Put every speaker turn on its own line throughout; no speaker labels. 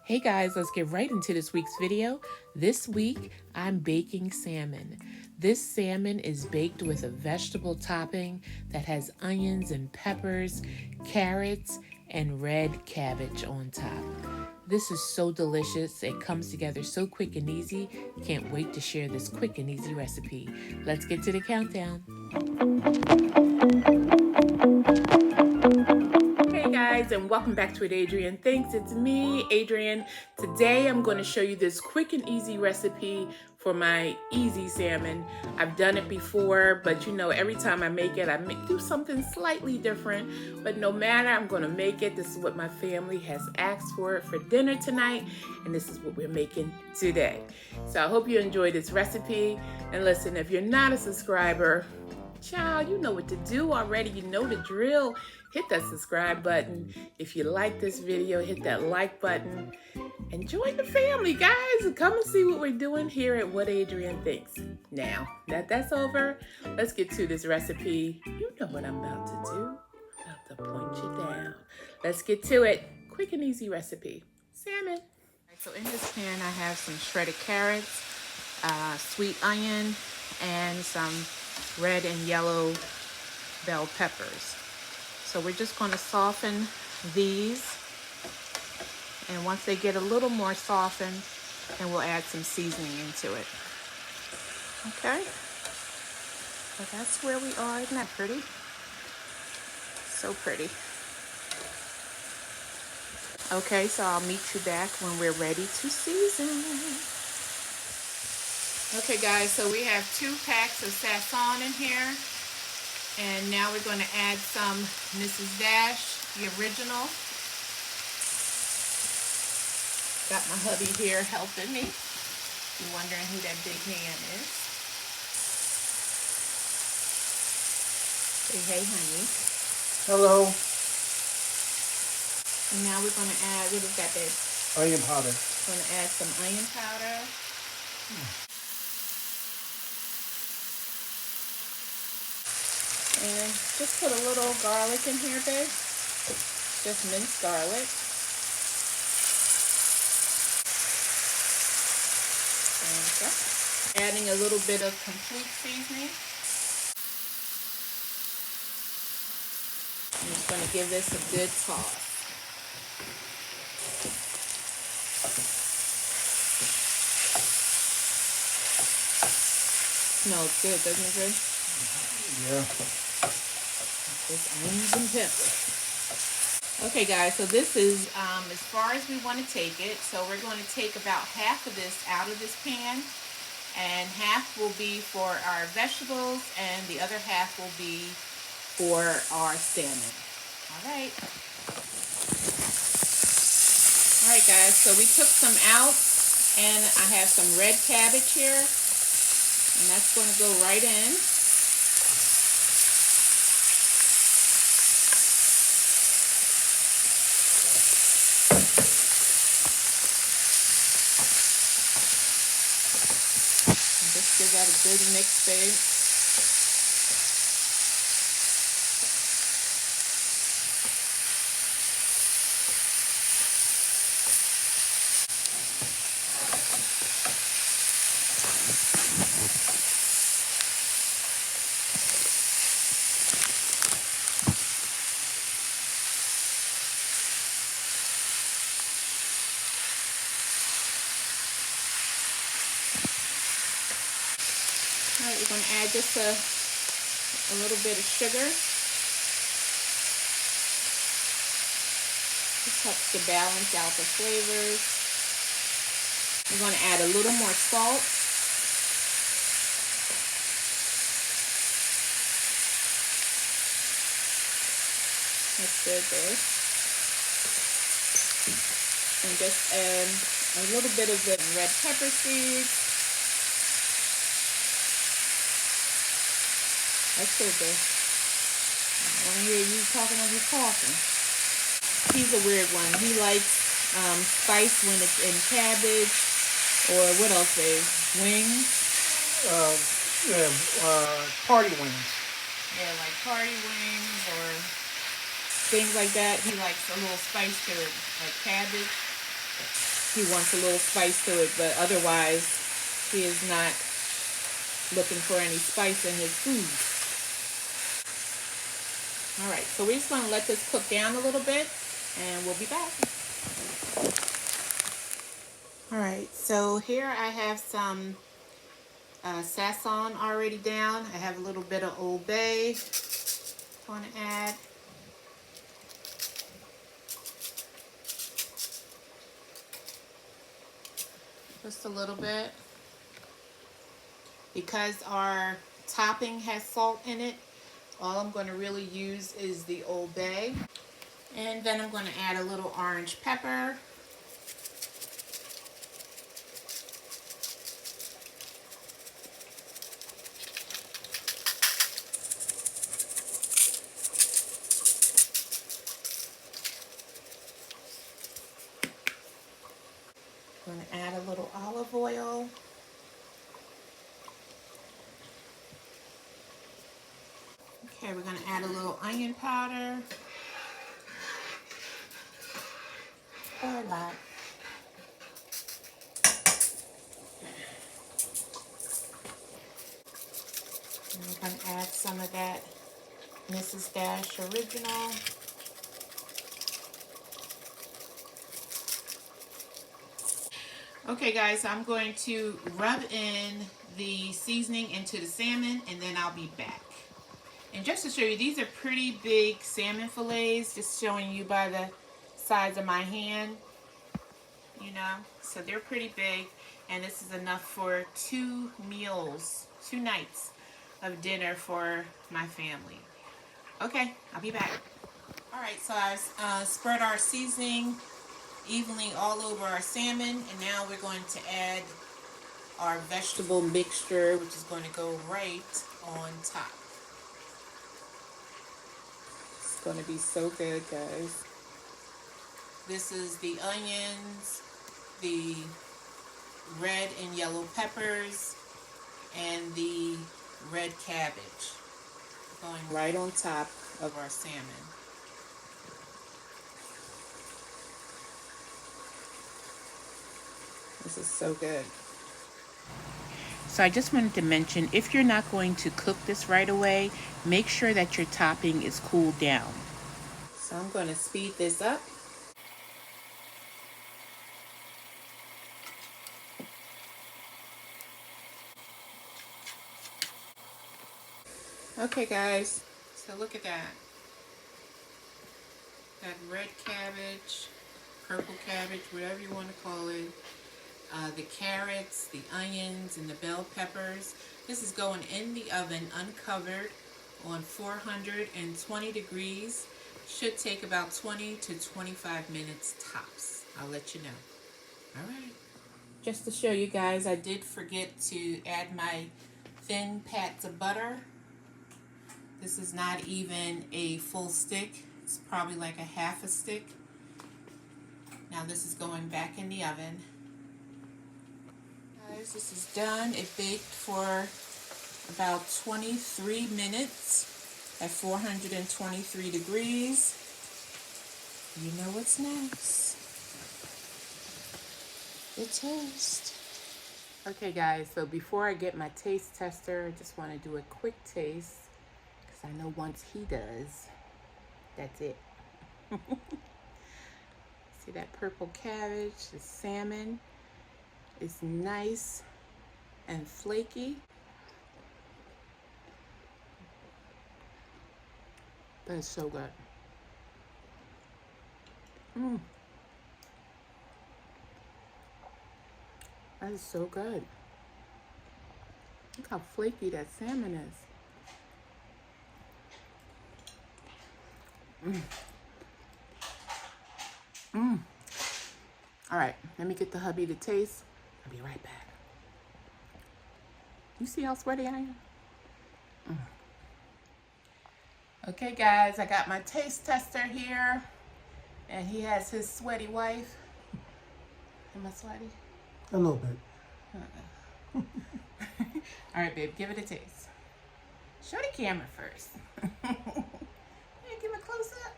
Hey guys, let's get right into this week's video. This week, I'm baking salmon. This salmon is baked with a vegetable topping that has onions and peppers, carrots, and red cabbage on top. This is so delicious. It comes together so quick and easy. Can't wait to share this quick and easy recipe. Let's get to the countdown. Hey guys, and welcome back to Adrian Thinks. It's me, Adrian. Today I'm going to show you this quick and easy recipe for my easy salmon. I've done it before, but you know, every time I make it, do something slightly different. But no matter, I'm going to make it. This is what my family has asked for dinner tonight, and this is what we're making today. So I hope you enjoy this recipe. And listen, if you're not a subscriber, child, you know what to do already. You know the drill. Hit that subscribe button. If you like this video, hit that like button. And join the family, guys. And come and see what we're doing here at What Adrian Thinks. Now that that's over, let's get to this recipe. You know what I'm about to do. I'm about to point you down. Let's get to it. Quick and easy recipe. Salmon. So in this pan, I have some shredded carrots, sweet onion, and some red and yellow bell peppers. So we're just going to soften these, and once they get a little more softened, then we'll add some seasoning into it. Okay, so that's where we are. Isn't that pretty? So pretty. Okay, so I'll meet you back when we're ready to season. Okay guys, so we have 2 packs of Salmon in here. And now we're going to add some Mrs. Dash, the original. Got my hubby here helping me. You're wondering who that big hand is. Say hey, honey.
Hello.
And now we're going to add, what is that, babe?
Onion powder.
Going to add some onion powder. And just put a little garlic in here, babe. Just minced garlic. Okay. Adding a little bit of complete seasoning. I'm just going to give this a good toss. Smells good, doesn't it, Dre?
Yeah.
Just onions and pepper. Okay guys, so this is as far as we want to take it. So we're going to take about half of this out of this pan, and half will be for our vegetables and the other half will be for our salmon. Alright guys, so we took some out, and I have some red cabbage here, and that's going to go right in. Just give that a good mix, babe. Alright, we're going to add just a little bit of sugar. This helps to balance out the flavors. We're going to add a little more salt. That's good there. And just add a little bit of the red pepper seeds. That's good, babe. I want to hear you talking of your coughing. He's a weird one. He likes spice when it's in cabbage, or what else, babe? Wings?
Party wings.
Yeah, like party wings or things like that. He likes a little spice to it, like cabbage. he wants a little spice to it, but otherwise he is not looking for any spice in his food. All right, so we're just going to let this cook down a little bit, and we'll be back. All right, so here I have some Salmon already down. I have a little bit of Old Bay I'm going to add. Just a little bit. Because our topping has salt in it, all I'm going to really use is the Old Bay. And then I'm going to add a little orange pepper. I'm going to add a little olive oil. Okay, we're going to add a little onion powder. Or a lot. And we're going to add some of that Mrs. Dash Original. Okay guys, I'm going to rub in the seasoning into the salmon and then I'll be back. And just to show you, these are pretty big salmon fillets, just showing you by the size of my hand, you know, so they're pretty big, and this is enough for 2 meals, 2 nights of dinner for my family. Okay, I'll be back. All right, so I've spread our seasoning evenly all over our salmon, and now we're going to add our vegetable mixture, which is going to go right on top. It's going to be so good, guys. This is the onions, the red and yellow peppers, and the red cabbage going right on top of our salmon. This is so good. So I just wanted to mention, if you're not going to cook this right away, make sure that your topping is cooled down. So I'm going to speed this up. Okay guys, so look at that. That red cabbage, purple cabbage, whatever you want to call it. The carrots, the onions, and the bell peppers. This is going in the oven uncovered on 420 degrees. Should take about 20 to 25 minutes tops. I'll let you know. All right. Just to show you guys, I did forget to add my thin pats of butter. This is not even a full stick. It's probably like a half a stick. Now this is going back in the oven. Guys, this is done. It baked for about 23 minutes at 423 degrees. You know what's next. The taste. Okay guys, so before I get my taste tester, I just want to do a quick taste, because I know once he does, that's it. See that purple cabbage, the salmon is nice and flaky. That is so good. That is so good. Look how flaky that salmon is. All right, let me get the hubby to taste. I'll be right back. You see how sweaty I am? Okay guys, I got my taste tester here, and he has his sweaty wife. Am I sweaty?
A little bit.
All right, babe, give it a taste. Show the camera first. Yeah, give it a close up.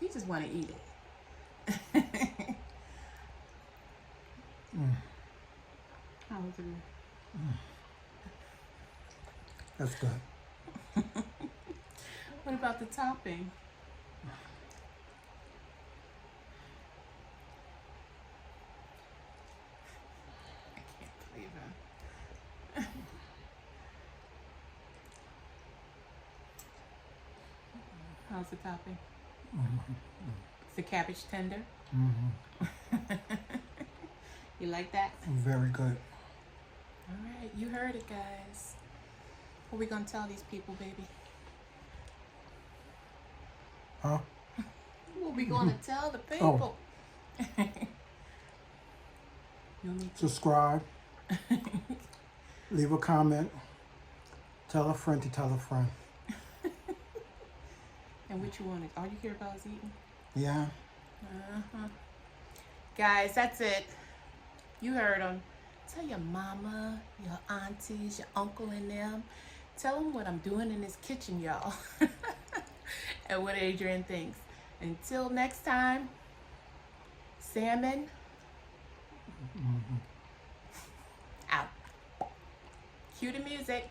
You just want to eat it. going through.
That's good.
What about the topping? I can't believe it. How's the topping? Is the cabbage tender? You like that?
Very good.
All right, you heard it, guys. What are we gonna tell these people, baby?
Huh?
What are we gonna tell the people? You'll need to
Subscribe. Leave a comment. Tell a friend to tell a friend.
And what you wanted? All you care about is eating?
Yeah.
Guys, that's it. You heard them. Tell your mama, your aunties, your uncle and them. Tell them what I'm doing in this kitchen, y'all. And what Adrian thinks. Until next time, Salmon out. Cue the music.